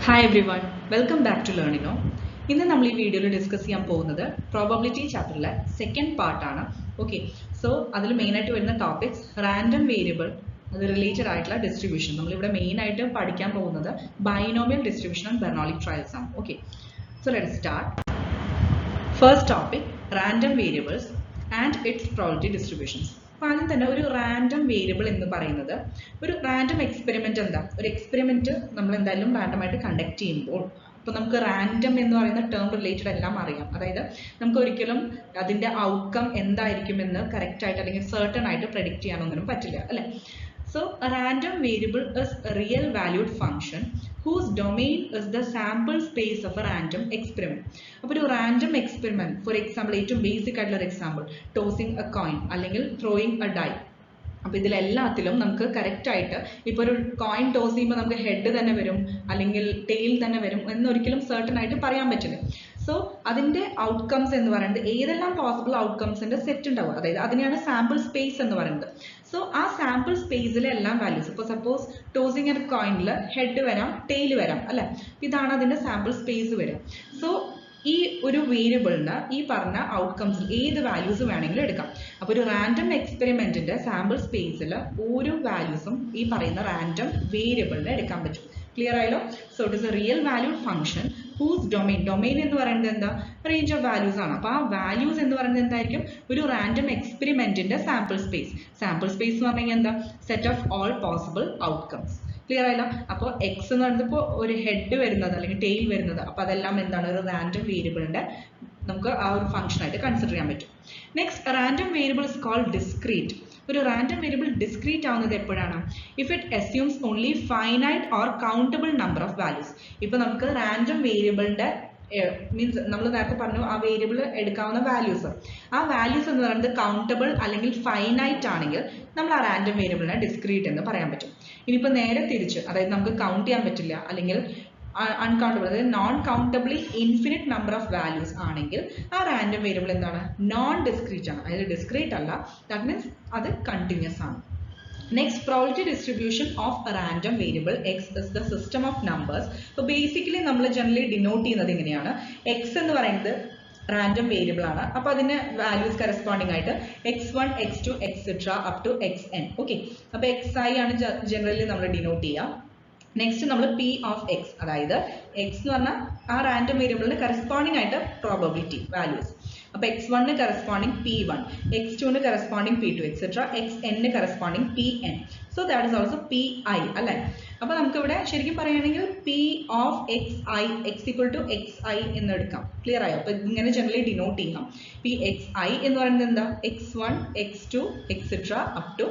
Hi everyone, welcome back to Learnino. ഇന്ന് നമ്മൾ ഈ വീഡിയോയിൽ ഡിസ്കസ് ചെയ്യാൻ പോകുന്നത് പ്രോബബിലിറ്റി ചാപ്റ്ററിലെ സെക്കൻഡ് പാർട്ടാണ്. ഓക്കെ, സോ അതിൽ മെയിനായിട്ട് വരുന്ന ടോപ്പിക്സ് റാൻഡം വേരിയബിൾ, അത് റിലേറ്റഡ് ആയിട്ടുള്ള ഡിസ്ട്രിബ്യൂഷൻ. നമ്മളിവിടെ മെയിനായിട്ട് പഠിക്കാൻ പോകുന്നത് binomial distribution and Bernoulli trials ആണ്. Okay, so let's start. First topic random variables and its probability distributions. അപ്പോൾ ആദ്യം തന്നെ ഒരു റാൻഡം വേരിയബിൾ എന്ന് പറയുന്നത് ഒരു റാൻഡം എക്സ്പെരിമെന്റ്. എന്താ ഒരു എക്സ്പെരിമെന്റ് നമ്മൾ എന്തായാലും റാൻഡമായിട്ട് കണ്ടക്ട് ചെയ്യുമ്പോൾ അപ്പോൾ നമുക്ക് റാൻഡം എന്ന് പറയുന്ന ടേം റിലേറ്റഡ് എല്ലാം അറിയാം. അതായത് നമുക്ക് ഒരിക്കലും അതിന്റെ ഔട്ട്കം എന്തായിരിക്കുമെന്ന് കറക്റ്റ് ആയിട്ട് അല്ലെങ്കിൽ സർട്ടൺ ആയിട്ട് പ്രെഡിക്റ്റ് ചെയ്യാനൊന്നും പറ്റില്ല, അല്ലെ? So a random variable is a real valued function whose domain is the sample space of a random experiment. അപ്പോൾ ഒരു റാൻഡം എക്സ്പെരിമെന്റ്, ഫോർ എക്സാമ്പിൾ ഏറ്റവും ബേസിക് ആയിട്ടുള്ള ഒരു എക്സാമ്പിൾ ടോസിങ് എ കോയിൻ അല്ലെങ്കിൽ ത്രോയിങ് എ ഡൈ. അപ്പോൾ ഇതിലെല്ലാത്തിലും നമുക്ക് correct ആയിട്ട് ഇപ്പോൾ ഒരു കോയിൻ ടോസ് ചെയ്യുമ്പോൾ നമുക്ക് ഹെഡ് തന്നെ വരും അല്ലെങ്കിൽ ടെയിൽ തന്നെ വരും എന്നൊരിക്കലും സർട്ടൺ ആയിട്ട് പറയാൻ പറ്റില്ല. സോ അതിന്റെ ഔട്ട്കംസ് എന്ന് പറയുന്നത് ഏതെല്ലാം പോസിബിൾ ഔട്ട്കംസിന്റെ സെറ്റ് ഉണ്ടാവും, അതായത് അതിനെയാണ് സാമ്പിൾ സ്പേസ് എന്ന് പറയുന്നത്. സോ ആ സാമ്പിൾ സ്പേസിലെ എല്ലാം വാല്യൂസ്, ഇപ്പോൾ സപ്പോസ് ടോസിങ് എ കോയിനിൽ ഹെഡ് വരാം, ടെയിൽ വരാം, അല്ലെ? ഇതാണ് അതിന്റെ സാമ്പിൾ സ്പേസ് വരിക. സോ ഈ ഒരു വേരിയബിളിന് ഈ പറഞ്ഞ ഔട്ട്കംസിൽ ഏത് വാല്യൂസ് വേണമെങ്കിലും എടുക്കാം. അപ്പോൾ ഒരു റാൻഡം എക്സ്പെരിമെന്റിന്റെ സാമ്പിൾ സ്പേസിൽ ഓരോ വാല്യൂസും ഈ പറയുന്ന റാൻഡം വേരിയബിളിന് എടുക്കാൻ പറ്റും. ക്ലിയർ ആയല്ലോ? So it is a real valued function whose domain എന്ന് പറയുന്നത് എന്താ? റേഞ്ച് ഓഫ് വാല്യൂസ് ആണ്. അപ്പോൾ ആ വാല്യൂസ് എന്ന് പറയുന്നത് എന്തായിരിക്കും? ഒരു റാൻഡം എക്സ്പെരിമെന്റിന്റെ സാമ്പിൾ സ്പേസ്. സാമ്പിൾ സ്പേസ് എന്ന് പറഞ്ഞാൽ എന്താ? Set of all possible outcomes. Clear ആയില്ല? അപ്പോൾ എക്സ് എന്ന് പറയുന്നത് ഇപ്പോൾ ഒരു ഹെഡ് വരുന്നത് അല്ലെങ്കിൽ ടെയിൽ വരുന്നത്, അപ്പോൾ അതെല്ലാം എന്താണ്? ഒരു റാൻഡം വേരിയബിളിന്റെ നമുക്ക് ആ ഒരു ഫംഗ്ഷൻ ആയിട്ട് കൺസിഡർ ചെയ്യാൻ പറ്റും. Next, random variable is called discrete. ഒരു റാൻഡം വേരിയബിൾ ഡിസ്ക്രീറ്റ് ആവുന്നത് എപ്പോഴാണ്? If it assumes only finite or countable number of values. ഇപ്പൊ നമുക്ക് റാൻഡം വേരിയബിളിന്റെ മീൻസ് നമ്മൾ നേരത്തെ പറഞ്ഞു ആ വേരിയബിൾ എടുക്കാവുന്ന വാല്യൂസ്, ആ വാല്യൂസ് എന്ന് പറയുന്നത് കൗണ്ടബിൾ അല്ലെങ്കിൽ ഫൈനൈറ്റ് ആണെങ്കിൽ നമ്മൾ ആ റാൻഡം വേരിയബിളിനെ ഡിസ്ക്രീറ്റ് എന്ന് പറയാൻ പറ്റും. ഇനിയിപ്പോൾ നേരെ തിരിച്ച്, അതായത് നമുക്ക് കൗണ്ട് ചെയ്യാൻ പറ്റില്ല അല്ലെങ്കിൽ അൺകൗണ്ടബിൾ, അതായത് non countably infinite number of values ആണെങ്കിൽ ആ റാൻഡം വേരിയബിൾ എന്താണ്? നോൺ ഡിസ്ക്രീറ്റ് ആണ്, അതായത് ഡിസ്ക്രീറ്റ് അല്ല. ദാറ്റ് മീൻസ് അത് കണ്ടിന്യൂസ് ആണ്. Next, probability distribution of A random variable X is the system of numbers. അപ്പോൾ ബേസിക്കലി നമ്മൾ ജനറലി ഡിനോട്ട് ചെയ്യുന്നത് ഇങ്ങനെയാണ്. എക്സ് എന്ന് പറയുന്നത് റാൻഡം വേരിയബിൾ ആണ്. അപ്പൊ അതിന് വാല്യൂസ് കറസ്പോണ്ടിങ് ആയിട്ട് x1, x2, etcetera up to xn. Okay, അപ്പൊ xi ആണ് ജനറലി നമ്മൾ ഡിനോട്ട് ചെയ്യുക. നെക്സ്റ്റ് നമ്മൾ പി ഓഫ് എക്സ്, അതായത് എക്സ് എന്ന് പറഞ്ഞാൽ ആ റാൻഡം വേരിയബിളിന് കറസ്പോണ്ടിങ് ആയിട്ട് പ്രോബബിലിറ്റി വാല്യൂസ്. അപ്പൊ x1 corresponding p1, x2 corresponding p2, etcetera xn corresponding pn. So that is also pi, അല്ലെ? അപ്പൊ നമുക്ക് ഇവിടെ ശരിക്കും പറയുകയാണെങ്കിൽ p of xi x equal to xi എന്ന് എടുക്കാം. ക്ലിയർ ആയോ? അപ്പൊ ഇങ്ങനെ ജനറലി ഡിനോട്ട് ചെയ്യാം. p xi എന്ന് പറയുന്നത് എന്താ? x1, x2, etcetera up to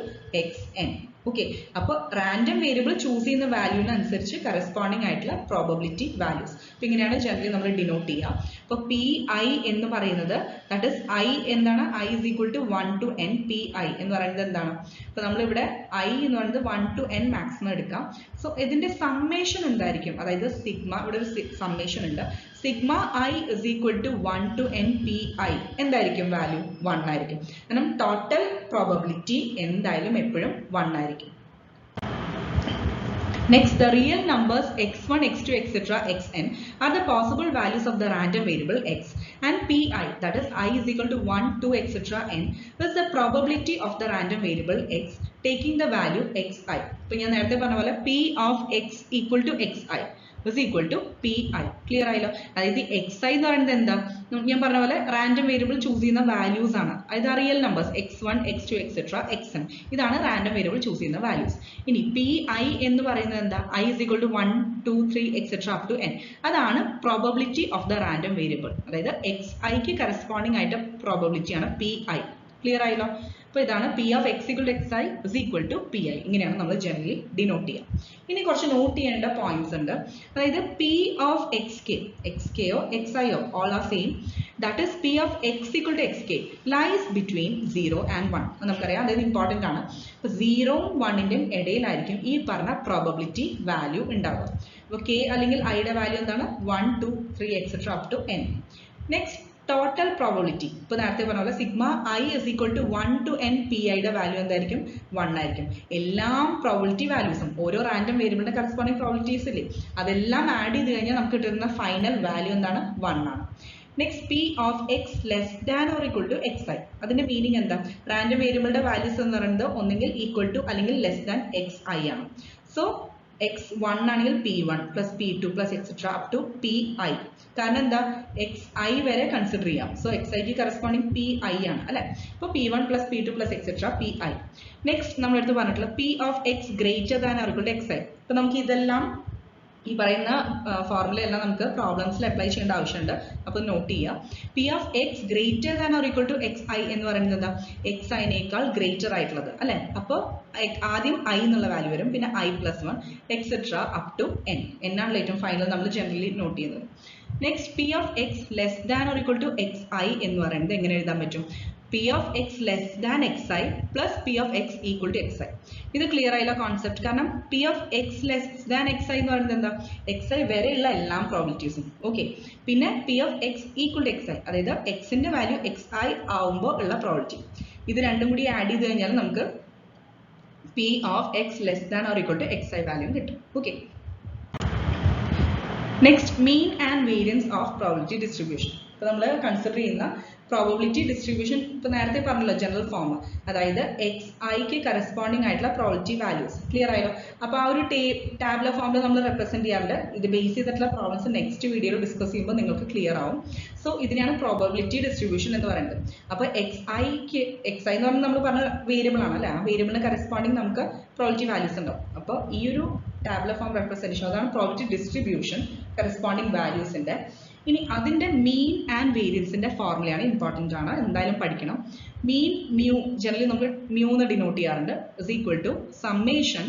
xn. Okay, അപ്പോൾ റാൻഡം വേരിയബിൾ ചൂസ് ചെയ്യുന്ന വാല്യൂവിന് അനുസരിച്ച് കറസ്പോണ്ടിങ് ആയിട്ടുള്ള പ്രോബബിലിറ്റി വാല്യൂസ്. അപ്പൊ ഇങ്ങനെയാണ് ജനറലി നമ്മൾ ഡിനോട്ട് ചെയ്യുക. അപ്പോൾ പി ഐ എന്ന് പറയുന്നത് ദാറ്റ് ഇസ് ഐ എന്താണ്? I is equal to 1 to n. P I എന്ന് പറയുന്നത് എന്താണ്? അപ്പൊ നമ്മളിവിടെ ഐ എന്ന് പറയുന്നത് 1 to n മാക്സിമം എടുക്കാം. സോ ഇതിന്റെ സമ്മേഷൻ എന്തായിരിക്കും? അതായത് സിഗ്മ, ഇവിടെ ഒരു സമ്മേഷൻ ഉണ്ട്. Sigma I is equal to 1 to n P I എന്തായിരിക്കും? വാല്യൂ 1 ആയിരിക്കും. കാരണം ടോട്ടൽ പ്രോബബിലിറ്റി എന്തായാലും എപ്പോഴും 1 ആയിരിക്കും. Next, the real numbers x1, x2, etc. xn are the possible values of the random variable x, and pi, that is I is equal to 1, 2, etc. n is the probability of the random variable x taking the value xi. So ഞാൻ നേരത്തെ പറഞ്ഞ പോലെ p of x equal to xi is equal to pi. Clear ആയല്ലോ? അതായത് xi എന്ന് പറയുന്നത് എന്താ? ഞാൻ പറഞ്ഞ പോലെ റാൻഡം വേരിയബിൾ ചൂസ് ചെയ്യുന്ന വാല്യൂസ് ആണ്. അതായത് real numbers x1, x2, etcetera xn, ഇതാണ് റാൻഡം വേരിയബിൾ ചൂസ് ചെയ്യുന്ന വാല്യൂസ്. ഇനി pi എന്ന് പറയുന്നത് എന്താ? I is equal to 1, 2, 3, etcetera up to n. അതാണ് probability of the random variable. അതായത് xi കറസ്പോണ്ടിങ് ആയിട്ട് പ്രോബബിലിറ്റി ആണ് pi. ക്ലിയർ ആയല്ലോ? അപ്പോൾ ഇതാണ് p of x equal to xi is equal to pi. ഇങ്ങനെയാണ് നമ്മൾ ജനറലി ഡിനോട്ട് ചെയ്യുക. ഇനി കുറച്ച് നോട്ട് ചെയ്യേണ്ട പോയിന്റ്സ് ഉണ്ട്. അതായത് p of xk, xkയോ xiയോ all are same. That is p of x equal to xk lies between 0 and 1. നമുക്കറിയാം, അതായത് ഇമ്പോർട്ടൻ്റ് ആണ്. അപ്പോൾ 0 ഉം 1ൻ്റെയും ഇടയിലായിരിക്കും ഈ പറഞ്ഞ പ്രോബബിലിറ്റി വാല്യൂ ഉണ്ടാവുക. അപ്പോൾ k അല്ലെങ്കിൽ ഐയുടെ വാല്യൂ എന്താണ്? 1, 2, 3, etcetera up to n. Next, total probability ഇപ്പോൾ നേരത്തെ പറഞ്ഞ പോലെ sigma I is equal to 1 to n P ഐയുടെ വാല്യൂ എന്തായിരിക്കും 1 ആയിരിക്കും. എല്ലാ പ്രോബബിലിറ്റി വാല്യൂസും ഓരോ റാൻഡം വേരിയബിളിന്റെ കറസ്പോണ്ടിങ് പ്രോബബിലിറ്റീസ് ഇല്ലേ അതെല്ലാം ആഡ് ചെയ്ത് കഴിഞ്ഞാൽ നമുക്ക് കിട്ടുന്ന ഫൈനൽ വാല്യൂ എന്താണ് 1 ആണ്. Next P of X less than or equal to X I. അതിന്റെ മീനിങ് എന്താ? റാൻഡം വേരിയബിളിന്റെ വാല്യൂസ് എന്ന് പറയുന്നത് ഒന്നെങ്കിൽ ഈക്വൽ ടു അല്ലെങ്കിൽ ലെസ് ദാൻ എക്സ് ഐ ആണ്. സോ x1 ആണെങ്കിൽ p1 plus p2 plus etcetera up to pi. കാരണം എന്താ? xi വരെ കൺസിഡർ ചെയ്യാം. സോ xi ക്ക് കറസ്പോണ്ടിങ് pi ആണ് അല്ലെ. അപ്പോൾ p1 plus p2 plus etcetera pi. Next നമ്മൾ എടുത്ത് പറഞ്ഞിട്ടുള്ള p of X greater than or equal to xi. അപ്പോൾ നമുക്ക് ഇതെല്ലാം ഈ പറയുന്ന ഫോർമുല എല്ലാം നമുക്ക് പ്രോബ്ലംസിൽ അപ്ലൈ ചെയ്യേണ്ട ആവശ്യമുണ്ട്. അപ്പോൾ നോട്ട് ചെയ്യുക. P of X greater than or equal to X I എന്ന് പറയുന്നത് എന്താ? എക്സ് ഐനേക്കാൾ ഗ്രേറ്റർ ആയിട്ടുള്ളത് അല്ലെ. അപ്പോൾ ആദ്യം ഐ എന്നുള്ള വാല്യൂ വരും, പിന്നെ I plus 1 etcetera up to N. എന്നാണ് ഏറ്റവും ഫൈനൽ നമ്മൾ ജനറലി നോട്ട് ചെയ്യുന്നത്. Next P of X less than or equal to X I എന്ന് പറയുന്നത് എങ്ങനെ എഴുതാൻ പറ്റും? P of X less than X I plus P of X equal to X I. ഇത് ക്ലിയർ ആയില്ല കോൺസെപ്റ്റ്. കാരണം P of X less than X I എന്ന് പറയുന്നത് എന്താ? എക്സ് ഐ വരെയുള്ള എല്ലാ പ്രോബബിലിറ്റീസും. ഓക്കെ. പിന്നെ P of X equal to X I, അതായത് എക്സിന്റെ വാല്യൂ എക്സ് ഐ ആവുമ്പോൾ ഉള്ള പ്രോബബിലിറ്റി. ഇത് രണ്ടും കൂടി ആഡ് ചെയ്ത് കഴിഞ്ഞാൽ നമുക്ക് P of X less than or equal to X i value കിട്ടും. Okay. Next mean and variance of probability distribution. ഇപ്പോൾ നമ്മൾ കൺസിഡർ ചെയ്യുന്ന പ്രോബബിലിറ്റി ഡിസ്ട്രിബ്യൂഷൻ ഇപ്പോൾ നേരത്തെ പറഞ്ഞല്ലോ ജനറൽ ഫോം, അതായത് എക്സ് ഐക്ക് കറസ്പോണ്ടിങ് ആയിട്ടുള്ള പ്രോബബിലിറ്റി വാല്യൂസ്. ക്ലിയർ ആയല്ലോ. അപ്പോൾ ആ ഒരു ടാബ്ലർ ഫോമിൽ നമ്മൾ റെപ്രസെന്റ് ചെയ്യാറുണ്ട്. ഇത് ബേസ് ചെയ്തിട്ടുള്ള പ്രോബ്ലംസ് നെക്സ്റ്റ് വീഡിയോയിൽ ഡിസ്കസ് ചെയ്യുമ്പോൾ നിങ്ങൾക്ക് ക്ലിയർ ആവും. സോ ഇതിനാണ് പ്രോബബിലിറ്റി ഡിസ്ട്രിബ്യൂഷൻ എന്ന് പറയുന്നത്. അപ്പോൾ എക്സ് ഐ എന്ന് പറഞ്ഞാൽ നമ്മൾ പറഞ്ഞ വേരിയബിൾ ആണ് അല്ലേ. ആ വേരിയബിളിന് കറസ്പോണ്ടിങ് നമുക്ക് പ്രോബബിലിറ്റി വാല്യൂസ് ഉണ്ടാവും. അപ്പോൾ ഈ ഒരു ടാബ്ലർ ഫോം റെപ്രസെന്റേഷൻ അതാണ് പ്രോബബിലിറ്റി ഡിസ്ട്രിബ്യൂഷൻ കറസ്പോണ്ടിങ് വാല്യൂസിന്റെ. ഇനി അതിന്റെ മീൻ ആൻഡ് വേരിയൻസിന്റെ ഫോർമുലയാണ് ഇമ്പോർട്ടന്റ് ആണ്, എന്തായാലും പഠിക്കണം. മീൻ മ്യൂ ജനറലി നമ്മൾ മ്യൂ എന്ന് ഡിനോട്ട് ചെയ്യാറുണ്ട്. Is equal to summation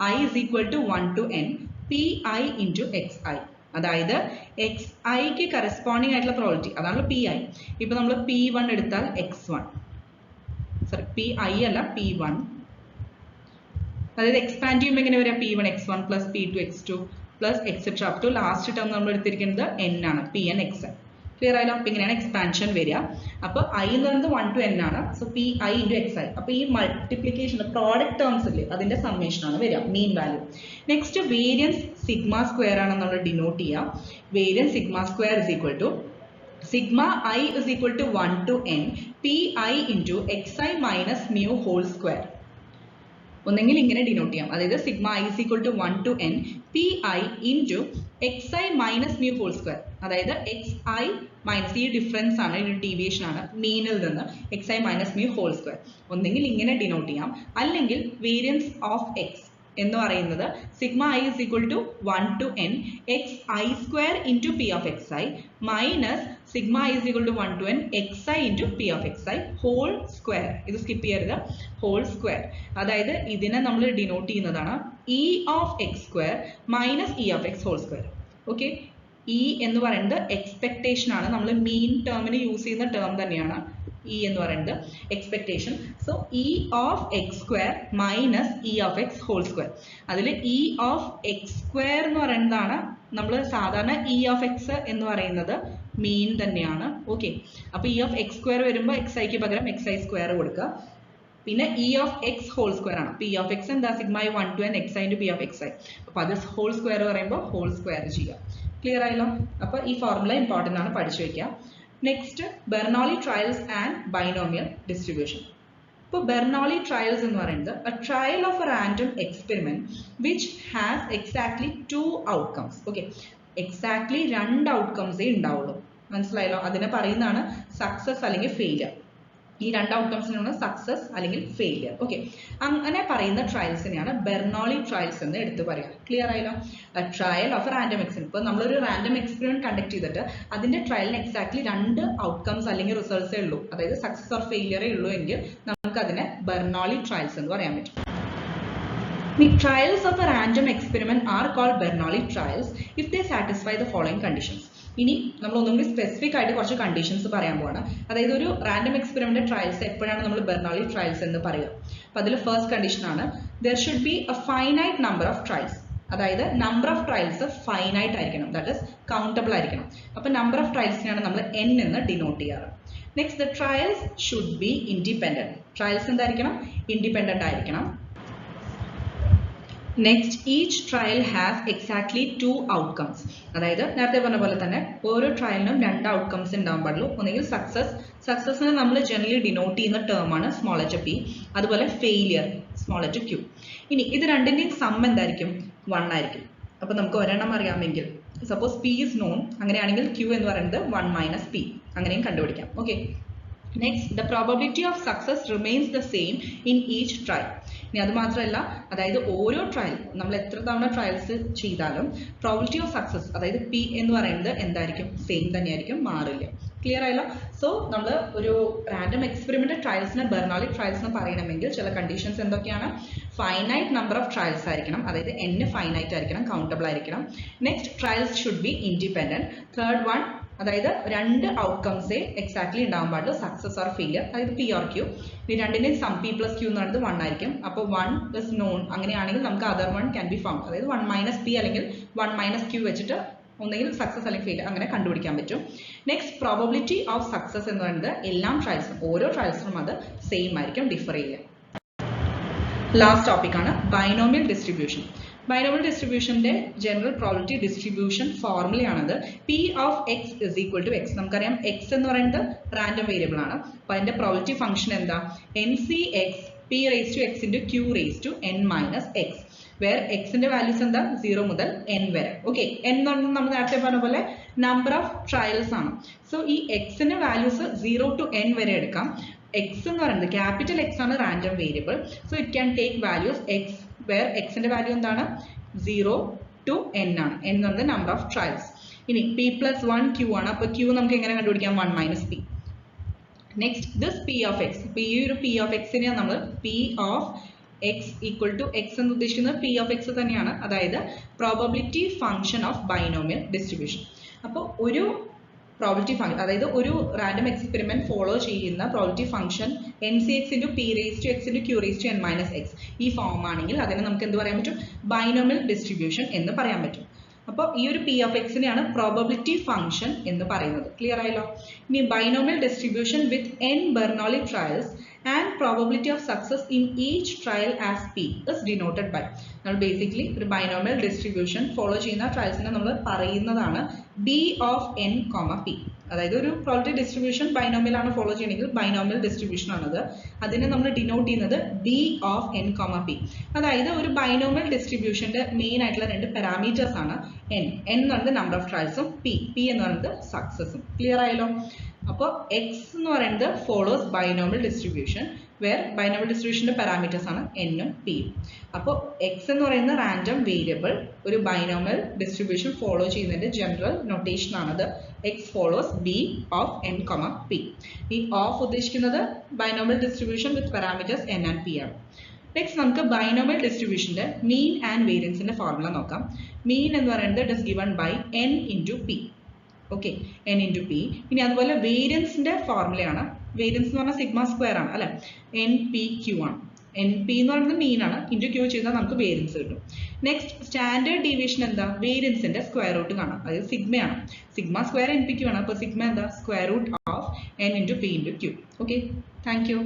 I is equal to 1 to n P I into X I. അതായത് എക്സ് ഐക്ക് കറസ്പോണ്ടിങ് ആയിട്ടുള്ള പ്രോബബിലിറ്റി അതാണ് പി ഐ. ഇപ്പൊ നമ്മൾ p1 എടുത്താൽ x1, സോറി പി ഐ അല്ല p1, അതായത് എക്സ്പാൻഡ് ചെയ്യുമ്പോൾ എങ്ങനെ വരിക? p1 x1 plus p2 x2 plus etcetera up to last term നമ്മൾ എടുത്തിരിക്കുന്നത് n ആണ്, pn xn. ക്ലിയർ ആയാലും. അപ്പൊ ഇങ്ങനെയാണ് എക്സ്പാൻഷൻ വരിക. അപ്പൊ ഐ എന്ന് പറയുന്നത് 1 to n ആണ്. So P I into X I. അപ്പൊ ഈ മൾട്ടിപ്ലിക്കേഷൻ പ്രോഡക്റ്റ് ടേംസ് ഇല്ലേ അതിന്റെ സമ്മേഷൻ ആണ് വരിക, mean value. Next variance sigma square ആണ് നമ്മൾ ഡിനോട്ട് ചെയ്യുക. Variance sigma square is equal to sigma I is equal to 1 to n P I into X I minus mu whole square. ഒന്നെങ്കിൽ ഇങ്ങനെ denote ചെയ്യാം, അതായത് sigma I is equal to 1 to n P I into X I minus mu whole square. അതായത് X I minus ഈ difference ആണ്, ഈ deviation ആണ് മീനിൽ നിന്ന് X I minus mu whole square. ഒന്നെങ്കിൽ ഇങ്ങനെ ഡിനോട്ട് ചെയ്യാം, അല്ലെങ്കിൽ വേരിയൻസ് ഓഫ് എക്സ് എന്ന് പറയുന്നത് sigma I is equal to 1 to n X I square into P of X I minus sigma I is equal to 1 to n X I into P of X I whole square. ഇത് skip ചെയ്യരുത്, whole square. അതായത് ഇതിനെ നമ്മൾ denote ചെയ്യുന്നതാണ് E of X square minus E of X whole square. Okay. E എന്ന് പറയുന്നത് expectation ആണ്, നമ്മൾ മീൻ ടേമിന് യൂസ് ചെയ്യുന്ന ടേം തന്നെയാണ് ഇ എന്ന് പറയുന്നത് expectation. So E of X square minus E of X whole square. അതിൽ ഇ ഓഫ് എക്സ് സ്ക്വയർ എന്ന് പറയുന്നതാണ് നമ്മൾ സാധാരണ ഇ ഓഫ് എക്സ് എന്ന് പറയുന്നത് മീൻ തന്നെയാണ്. ഓക്കെ. അപ്പൊ ഇ ഓഫ് എക്സ് സ്ക്വയർ വരുമ്പോൾ എക്സ് ഐക്ക് പകരം എക്സ് ഐ സ്ക്വയർ കൊടുക്കുക. പിന്നെ E of X whole square ആണ്. പി ഓഫ് എക്സ് എന്താ? Sigma I 1 to n X I into P of X I. അപ്പൊ അത് ഹോൾ സ്ക്വയർ പറയുമ്പോൾ ഹോൾ സ്ക്വയർ ചെയ്യുക. ക്ലിയർ ആയല്ലോ. അപ്പൊ ഈ ഫോർമുല ഇമ്പോർട്ടൻ്റ് ആണ്, പഠിച്ചു വെക്കുക. Next Bernoulli trials and binomial distribution. ഇപ്പോൾ ബെർണോളി ട്രയൽസ് എന്ന് പറയുന്നത് a trial of a random experiment which has exactly 2 outcomes. Okay. Exactly 2 ഔട്ട്കംസേ ഉണ്ടാവുള്ളൂ. മനസ്സിലായല്ലോ. അതിനെ പറയുന്നതാണ് സക്സസ് അല്ലെങ്കിൽ ഫെയിലിയർ. ഈ 2 ഔട്ട്കംസിനാണ് സക്സസ് അല്ലെങ്കിൽ ഫെയിലിയർ. ഓക്കെ. അങ്ങനെ പറയുന്ന ട്രയൽസിനെയാണ് ബെർണോളി ട്രയൽസ് എന്ന് എടുത്ത് പറയാം. ക്ലിയർ ആയല്ലോ. Trial of random experiment. ഇപ്പോൾ നമ്മളൊരു റാൻഡം എക്സ്പെരിമെന്റ് കണ്ടക്ട് ചെയ്തിട്ട് അതിന്റെ ട്രയലിന് എക്സാക്ട്ലി 2 ഔട്ട്കംസ് അല്ലെങ്കിൽ റിസൾട്ട്സേ ഉള്ളൂ, അതായത് സക്സസ് ഓർ ഫെയിലിയറേ ഉള്ളൂ എങ്കിൽ നമുക്ക് അതിനെ ബെർണോളി ട്രയൽസ് എന്ന് പറയാൻ പറ്റും. The trials of a random experiment are called Bernoulli trials if they satisfy the following conditions. ഇനി നമ്മൾ ഒന്നുകൂടി സ്പെസിഫിക് ആയിട്ട് കുറച്ച് കണ്ടീഷൻസ് പറയാൻ പോവാണ്. അതായത് ഒരു റാൻഡം എക്സ്പെരിമെന്റ് ട്രയൽസ് എപ്പോഴാണ് നമ്മൾ ബെർണോളി ട്രയൽസ് എന്ന് പറയുക. അപ്പൊ അതിൽ ഫസ്റ്റ് കണ്ടീഷൻ ആണ് there should be a finite number of trials. അതായത് നമ്പർ ഓഫ് ട്രയൽസ് ഫൈനൈറ്റ് ആയിരിക്കണം, ദാറ്റ് ഇസ് കൗണ്ടബിൾ ആയിരിക്കണം. അപ്പൊ നമ്പർ ഓഫ് ട്രയൽസിനെയാണ് നമ്മൾ n എന്ന് ഡിനോട്ട് ചെയ്യാറ്. Next the trials should be independent. Trials എന്തായിരിക്കണം? ഇൻഡിപെൻഡന്റ് ആയിരിക്കണം. Next each trial has exactly 2 outcomes. അതായത് നേരത്തെ പറഞ്ഞ പോലെ തന്നെ ഓരോ ട്രയലിനും 2 ഔട്ട്കംസ് ഉണ്ടാവാൻ പാടുള്ളൂ. ഒന്നെങ്കിൽ സക്സസിനെ നമ്മൾ ജനറലി ഡിനോട്ട് ചെയ്യുന്ന ടേമാണ് സ്മോൾ h p, അതുപോലെ ഫെയിലിയർ സ്മോൾ h q. ഇനി ഇത് രണ്ടിന്റെയും സം എന്തായിരിക്കും? 1 ആയിരിക്കും. അപ്പൊ നമുക്ക് ഒരെണ്ണം അറിയാമെങ്കിൽ സപ്പോസ് p is known, അങ്ങനെയാണെങ്കിൽ q എന്ന് പറയുന്നത് 1 minus p, അങ്ങനെയും കണ്ടുപിടിക്കാം. Okay. Next, the probability of success remains the same in each trial. ഇനി അത് മാത്രമല്ല, അതായത് ഓരോ ട്രയൽ നമ്മൾ എത്ര തവണ ട്രയൽസ് ചെയ്താലും പ്രോബിലിറ്റി ഓഫ് സക്സസ്, അതായത് പി എന്ന് പറയുന്നത് എന്തായിരിക്കും? സെയിം തന്നെയായിരിക്കും, മാറില്ല. ക്ലിയർ ആയല്ലോ? സോ നമ്മൾ ഒരു റാൻഡം എക്സ്പെരിമെന്റ് ട്രയൽസിന് ബെർണോളിക് ട്രയൽസ് എന്ന് പറയണമെങ്കിൽ ചില കണ്ടീഷൻസ് എന്തൊക്കെയാണ്? ഫൈനൈറ്റ് നമ്പർ ഓഫ് ട്രയൽസ് ആയിരിക്കണം, അതായത് n ഫൈനൈറ്റ് ആയിരിക്കണം, കൗണ്ടബിൾ ആയിരിക്കണം. Next, trials should be independent. Third one, അതായത് 2 ഔട്ട്കംസേ എക്സാക്ട്ലി ഉണ്ടാവാൻ പാടുള്ളൂ, സക്സസ് ഓർ ഫെയിലിയർ, അതായത് പി ഓർ ക്യൂ. ഈ രണ്ടിന്റെയും സം പി പ്ലസ് ക്യൂ എന്ന് പറയുന്നത് 1 ആയിരിക്കും. അപ്പോൾ 1 ഇസ് നോൺ, അങ്ങനെയാണെങ്കിൽ നമുക്ക് other one can be found, അതായത് 1 മൈനസ് പി അല്ലെങ്കിൽ 1 മൈനസ് ക്യൂ വെച്ചിട്ട് ഒന്നെങ്കിൽ സക്സസ് അല്ലെങ്കിൽ ഫെയിലിയർ അങ്ങനെ കണ്ടുപിടിക്കാൻ പറ്റും. നെക്സ്റ്റ്, പ്രോബബിലിറ്റി ഓഫ് സക്സസ് എന്ന് പറയുന്നത് എല്ലാ ട്രയൽസും ഓരോ ട്രയൽസിനും അത് സെയിം ആയിരിക്കും, ഡിഫർ ചെയ്യില്ല. ലാസ്റ്റ് ടോപ്പിക് ആണ് ബൈനോമിയൽ ഡിസ്ട്രിബ്യൂഷൻ. ബൈനോമിയൽ ഡിസ്ട്രിബ്യൂഷന്റെ ജനറൽ പ്രോബബിലിറ്റി ഡിസ്ട്രിബ്യൂഷൻ ഫോർമുലയാണത് P of x is equal to x. നമുക്കറിയാം എക്സ് എന്ന് പറയുന്നത് റാൻഡം വേരിയബിൾ ആണ്. അപ്പൊ അതിന്റെ പ്രോബബിലിറ്റി ഫംഗ്ഷൻ എന്താ? N C x p raise to X into Q raise to N minus x, where എക്സിന്റെ വാല്യൂസ് എന്താ? 0 മുതൽ n വരെ. ഓക്കെ. n എന്ന് പറഞ്ഞാൽ നമ്മൾ നേരത്തെ പറഞ്ഞ പോലെ നമ്പർ ഓഫ് ട്രയൽസ് ആണ്. സോ ഈ എക്സിന്റെ വാല്യൂസ് 0 to n വരെ എടുക്കാം. എക്സ് എന്ന് പറയുന്നത് ക്യാപിറ്റൽ എക്സ് ആണ് random variable. So it can take values X, where എക്സിന്റെ വാല്യൂ എന്താണ്? 0 to n ആണ്. n എന്ന് പറയുന്നത് നമ്പർ ഓഫ് ട്രയൽസ്. ഇനി p പ്ലസ് 1 q ആണ്. അപ്പൊ q നമുക്ക് എങ്ങനെ കണ്ടുപിടിക്കാം? 1 minus p. Next, this p of X. ഈ ഒരു p ഓഫ് എക്സിനെ നമ്മൾ p of x equal to x എന്ന് ഉദ്ദേശിക്കുന്നത് p ഓഫ് x തന്നെയാണ്, അതായത് probability function of binomial distribution. അപ്പോൾ ഒരു പ്രോബിലിറ്റി ഫംഗ്ഷൻ, അതായത് ഒരു റാൻഡം എക്സ്പെരിമെന്റ് ഫോളോ ചെയ്യുന്ന probability function N C X into P raise to X into Q raise to N minus X ഈ ഫോം ആണെങ്കിൽ അതിനെ നമുക്ക് എന്ത് പറയാൻ പറ്റും? ബൈനോമിയൽ ഡിസ്ട്രിബ്യൂഷൻ എന്ന് പറയാൻ പറ്റും. അപ്പോൾ ഈ ഒരു പി ഓഫ് എക്സിനെയാണ് പ്രോബബിലിറ്റി ഫംഗ്ഷൻ എന്ന് പറയുന്നത്. ക്ലിയർ ആയല്ലോ? ഇനി binomial distribution with n Bernoulli trials and probability of success in each trial as p is denoted by. നമ്മൾ ബേസിക്കലി ഒരു ബൈനോമിയൽ ഡിസ്ട്രിബ്യൂഷൻ ഫോളോ ചെയ്യുന്ന ട്രയൽസിനെ നമ്മൾ പറയുന്നതാണ് b ഓഫ് n, p. അതായത് ഒരു പ്രോബബിലിറ്റി ഡിസ്ട്രിബ്യൂഷൻ ബൈനോമിയൽ ആണ് ഫോളോ ചെയ്യണമെങ്കിൽ ബൈനോമിയൽ ഡിസ്ട്രിബ്യൂഷൻ ആണത്. അതിനെ നമ്മൾ ഡിനോട്ട് ചെയ്യുന്നത് b ഓഫ് n, p. അതായത് ഒരു ബൈനോമിയൽ ഡിസ്ട്രിബ്യൂഷന്റെ മെയിൻ ആയിട്ടുള്ള 2 പാരാമീറ്റേഴ്സ് ആണ് n എന്ന് പറയുന്നത് നമ്പർ ഓഫ് ട്രയൽസും p എന്ന് പറയുന്നത് സക്സസും. ക്ലിയർ ആയല്ലോ? അപ്പോൾ എക്സ് എന്ന് പറയുന്നത് follows binomial distribution, where binomial ഡിസ്ട്രിബ്യൂഷന്റെ പാരാമീറ്റേഴ്സ് ആണ് എന്നും പിയും. അപ്പോൾ എക്സ് എന്ന് പറയുന്ന റാൻഡം വേരിയബിൾ ഒരു ബൈനോമിയൽ ഡിസ്ട്രിബ്യൂഷൻ ഫോളോ ചെയ്യുന്നതിന്റെ ജനറൽ നൊട്ടേഷൻ ആണത് x follows B of n, p. ഈ ഓഫ് ഉദ്ദേശിക്കുന്നത് binomial distribution with parameters n and p ആണ്. നെക്സ്റ്റ് നമുക്ക് ബൈനോമിയൽ ഡിസ്ട്രിബ്യൂഷന്റെ മീൻ ആൻഡ് വേരിയൻസിന്റെ ഫോർമുല നോക്കാം. മീൻ എന്ന് പറയുന്നത് it is given by n into p. Okay, n into p. ഇനി അതുപോലെ വേരിയൻസിന്റെ ഫോർമുലയാണ്, വേരിയൻസ് എന്ന് പറഞ്ഞാൽ സിഗ്മ സ്ക്വയർ ആണ് അല്ലെ, എൻ പി ക്യൂ ആണ്. എൻ പി എന്ന് പറയുന്നത് മീൻ ആണ്, ഇൻറ്റു ക്യൂ ചെയ്താൽ നമുക്ക് വേരിയൻസ് കിട്ടും. നെക്സ്റ്റ് സ്റ്റാൻഡേർഡ് ഡീവിയേഷൻ എന്താ? വേരിയൻസിന്റെ സ്ക്വയർ റൂട്ട് കാണാം, അതായത് സിഗ്മയാണ്. Sigma square n p q ആണ്, അപ്പോൾ സിഗ്മ എന്താ? Square root of n into p into q. Okay, thank U.